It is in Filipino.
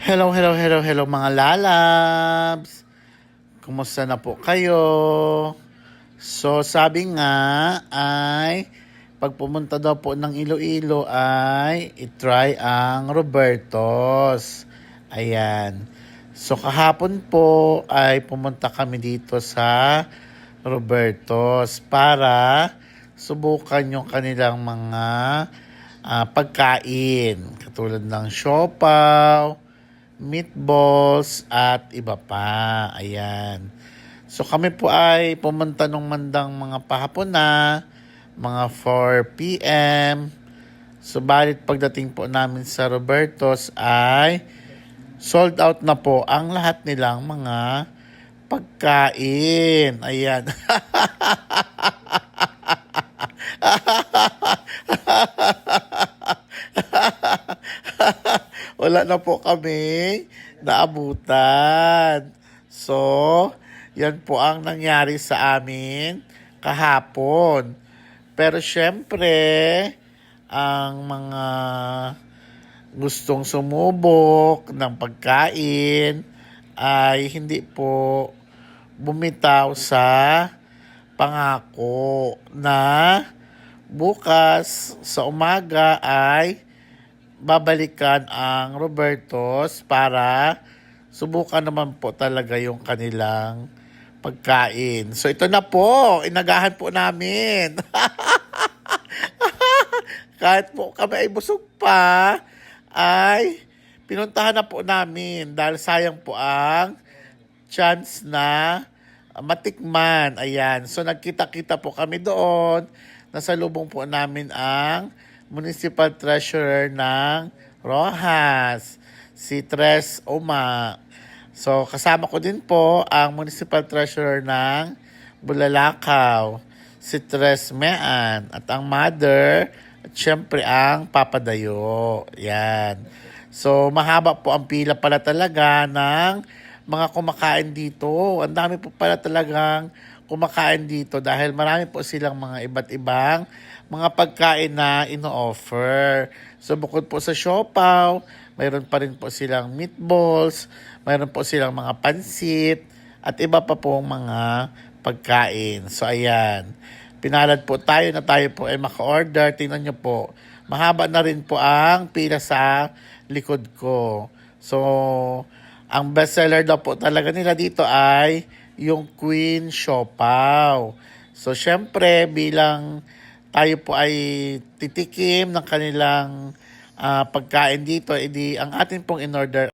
Hello mga lalabs! Kumusta na po kayo? So sabi nga ay pag pumunta daw po ng Iloilo ay itry ang Robertos. Ayan. So kahapon po ay pumunta kami dito sa Robertos para subukan yung kanilang mga pagkain. Katulad ng siopaw, meatballs, at iba pa. Ayan. So kami po ay pumunta nung mandang mga pahapon na, mga 4 p.m. Subalit pagdating po namin sa Robertos ay sold out na po ang lahat nilang mga pagkain. Ayan. Wala na po kami naabutan. So, yan po ang nangyari sa amin kahapon. Pero syempre, ang mga gustong sumubok ng pagkain ay hindi po bumitaw sa pangako na bukas sa umaga ay babalikan ang Robertos para subukan naman po talaga yung kanilang pagkain. So ito na po, inagahan po namin. Kahit po kami ay busog pa, ay pinuntahan na po namin dahil sayang po ang chance na matikman. Ayan. So nagkita-kita po kami doon. Nasalubong po namin ang Municipal Treasurer ng Rojas, si Tres Oma. So kasama ko din po ang Municipal Treasurer ng Bulalakaw, si Tres Mean, at ang mother, at syempre ang Papadayo. Yan. So mahaba po ang pila pala talaga ng mga kumakain dito. Ang dami po pala talagang kumakain dito dahil marami po silang mga iba't ibang mga pagkain na ino-offer. So bukod po sa siopaw, mayroon pa rin po silang meatballs, mayroon po silang mga pansit, at iba pa pong mga pagkain. So ayan, pinalad po tayo na tayo po ay maka-order. Tingnan nyo po, mahaba na rin po ang pila sa likod ko. So, ang bestseller daw po talaga nila dito ay yung Queen Siopaw. So, syempre, bilang tayo po ay titikim ng kanilang pagkain dito, edi ang atin pong in-order